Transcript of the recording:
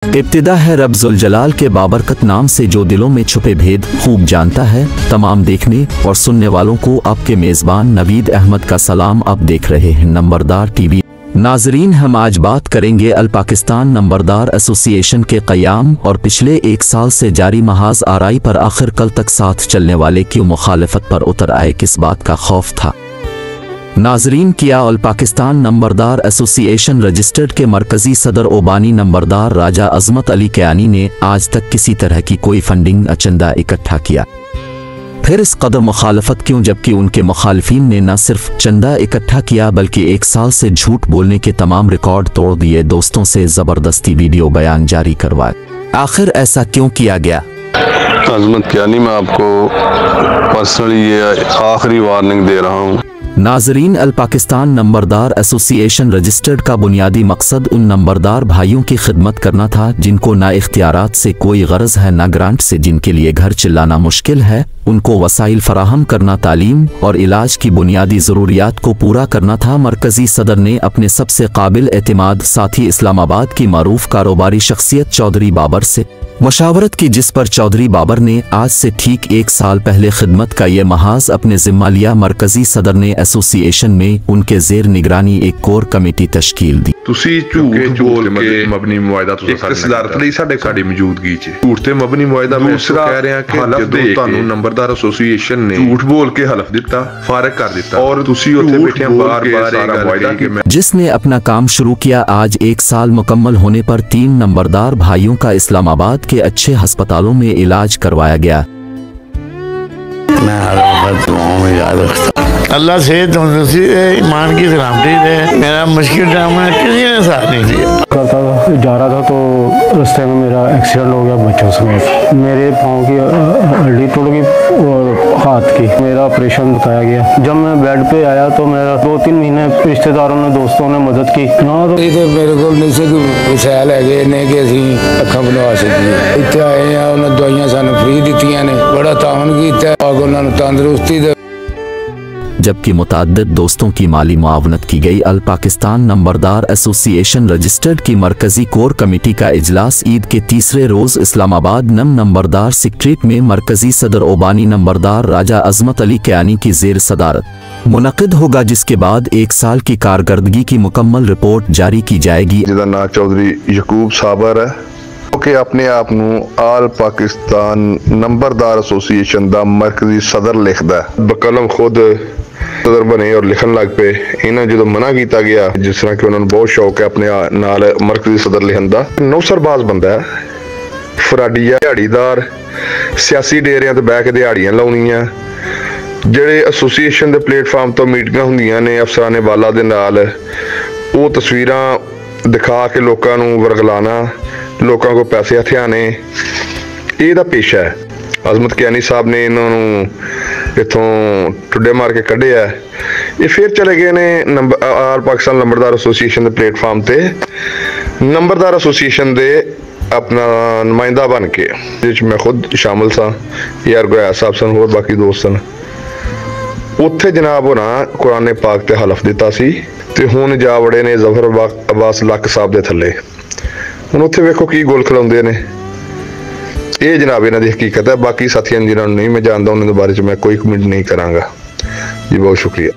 इब्तिदा है रब ज़ुल जलाल के बाबरकत नाम से जो दिलों में छुपे भेद खूब जानता है। तमाम देखने और सुनने वालों को आपके मेज़बान नवीद अहमद का सलाम। आप देख रहे हैं नंबरदार टीवी। नाजरीन, हम आज बात करेंगे अल पाकिस्तान नंबरदार एसोसिएशन के क़याम और पिछले 1 साल से जारी महाज आराई पर आखिर कल तक साथ चलने वाले क्यों मुखालफत पर उतर आए, किस बात का खौफ था। नाजरीन, किया अल पाकिस्तान नंबरदार एसोसिएशन रजिस्टर्ड के मरकजी सदर ओबानी नंबरदार राजा अजमत अली कैनी ने आज तक किसी तरह की कोई फंडिंग चंदा इकट्ठा किया। फिर इस कदर मुखालफत क्यों, जबकि उनके मुखालिफिन ने न सिर्फ चंदा इकट्ठा किया बल्कि 1 साल से झूठ बोलने के तमाम रिकॉर्ड तोड़ दिए, दोस्तों से ज़बरदस्ती वीडियो बयान जारी करवाए। आखिर ऐसा क्यों किया गया? अजमत कैनी, मैं आपको पर्सनली ये आखिरी वार्निंग दे रहा हूँ। नाजरीन, अल पाकिस्तान नंबरदार एसोसिएशन रजिस्टर्ड का बुनियादी मकसद उन नंबरदार भाइयों की खिदमत करना था जिनको ना इख्तियारात से कोई गरज है ना ग्रांट से, जिनके लिए घर चिल्लाना मुश्किल है। उनको वसाइल फराहम करना, तालीम और इलाज की बुनियादी ज़रूरियात को पूरा करना था। मरकजी सदर ने अपने सबसे काबिल एतमाद साथी इस्लामाबाद की मारूफ कारोबारी शख्सियत चौधरी बाबर से मशावरत की, जिस पर चौधरी बाबर ने आज से ठीक 1 साल पहले खिदमत का ये महाज अपने जिम्मा लिया। मरकजी सदर ने एसोसिएशन में उनके जेर निगरानी एक कोर कमेटी तश्कील दी। ਤੁਸੀਂ ਝੂਠ ਬੋਲ ਕੇ ਮਬਨੀ ਮੁਆਇਦਾ ਤੁਸੀਂ ਸਦਾਰਤ ਲਈ ਸਾਡੀ ਮੌਜੂਦਗੀ 'ਚ ਝੂਠ ਤੇ ਮਬਨੀ ਮੁਆਇਦਾ ਮੈਂ ਕਹਿ ਰਿਹਾ ਕਿ ਜਦੋਂ ਤੁਹਾਨੂੰ ਨੰਬਰਦਾਰ ਐਸੋਸੀਏਸ਼ਨ ਨੇ ਝੂਠ ਬੋਲ ਕੇ ਹਲਫ ਦਿੱਤਾ, ਫਾਰਗ ਕਰ ਦਿੱਤਾ ਔਰ ਤੁਸੀਂ ਉੱਥੇ ਬੈਠੇ ਬਾਰ-ਬਾਰ ਇਹ ਗੱਲ ਕਹੀ ਕਿ मैं जिसने अपना काम शुरू किया। आज 1 साल मुकम्मल होने पर 3 नंबरदार भाइयों का इस्लामाबाद के अच्छे अस्पतालों में इलाज करवाया गया। मैं हर वक्त दुआओं में याद रखता हूं। अल्लाह से तंदुरुस्ती दे, ईमान की सलामती दे। मेरा मुश्किल टाइम में किसी ने साथ नहीं दिया। करता जा रहा था तो रास्ते में मेरा एक्सीडेंट हो गया बच्चों समेत। मेरे पाँव की हड्डी टूट गई और हाथ की। मेरा ऑपरेशन बताया गया। जब मैं बेड पे आया तो मेरा 2-3 महीने रिश्तेदारों ने, दोस्तों ने मदद की। तो मेरे को नहीं से विशाल है ने कि असी अखा बनवा सकिए। इतने आए हैं, उन्होंने दवाइयां सानू फ्री दित्तियां ने, बड़ा तावन किया और उन्होंने तंदुरुस्ती दे। जबकि मुतअद्दिद दोस्तों की माली मुआवनत की गई। अल पाकिस्तान नंबरदार एसोसिएशन रजिस्टर्ड की मरकजी कोर कमेटी का इजलास ईद के तीसरे रोज इस्लामाबाद नंबरदार सेक्रेटरीट में मरकजी सदर ओबानी नंबरदार राजा अजमत अली कैनी की जेर सदारत मुनक़िद होगा, जिसके बाद 1 साल की कारकर्दगी की मुकम्मल रिपोर्ट जारी की जाएगी। जिहदा नाम चौधरी यकूब साबर है कि अपने आप आल पाकिस्तान नंबरदार एसोसिएशन का मरकजी सदर लिखता है। बकलम खुद सदर बने और लिखन लग पे। इन्हें जो मना किया गया, जिस तरह कि उन्होंने बहुत शौक है अपने नाल मरकजी सदर लिखन का। नौसरबाज बंदा है, फराडिया, दिहाड़ीदार, सियासी डेरियां ते बह के दिहाड़ियां लाउणियां। ਜਿਹੜੇ एसोसिएशन के प्लेटफार्म तो मीटिंगां ਹੁੰਦੀਆਂ ने अफसरां ने वाला दे नाल, ਉਹ तस्वीरां दिखा के लोगों को वरगलाना, लोगों को पैसे हथियाने, ਇਹਦਾ पेशा है। अजमत कैनी साहब ने इन्होंने इतों टुडे मार के कढ़िया। ये फिर चले गए ने आल पाकिस्तान नंबरदार एसोसिएशन के प्लेटफार्म से नंबरदार एसोसिएशन के अपना नुमाइंदा बन के, जिस मैं खुद शामिल सा, यार गोया साहब सन, होर बाकी दोस्त सन। उत्थे जनाब होना कुरान पाक ते हलफ दिता सी ते हुण जा वड़े ने जफर अब्बास लक साहब दे थल्ले। हुण उत्थे वेखो की गोल खिलाउंदे ने। ये जनाब इन्हां दी हकीकत है। बाकी साथियों जिन्होंने नहीं मैं जानता, उन्होंने बारे में मैं कोई कमेंट नहीं करांगा जी। बहुत शुक्रिया।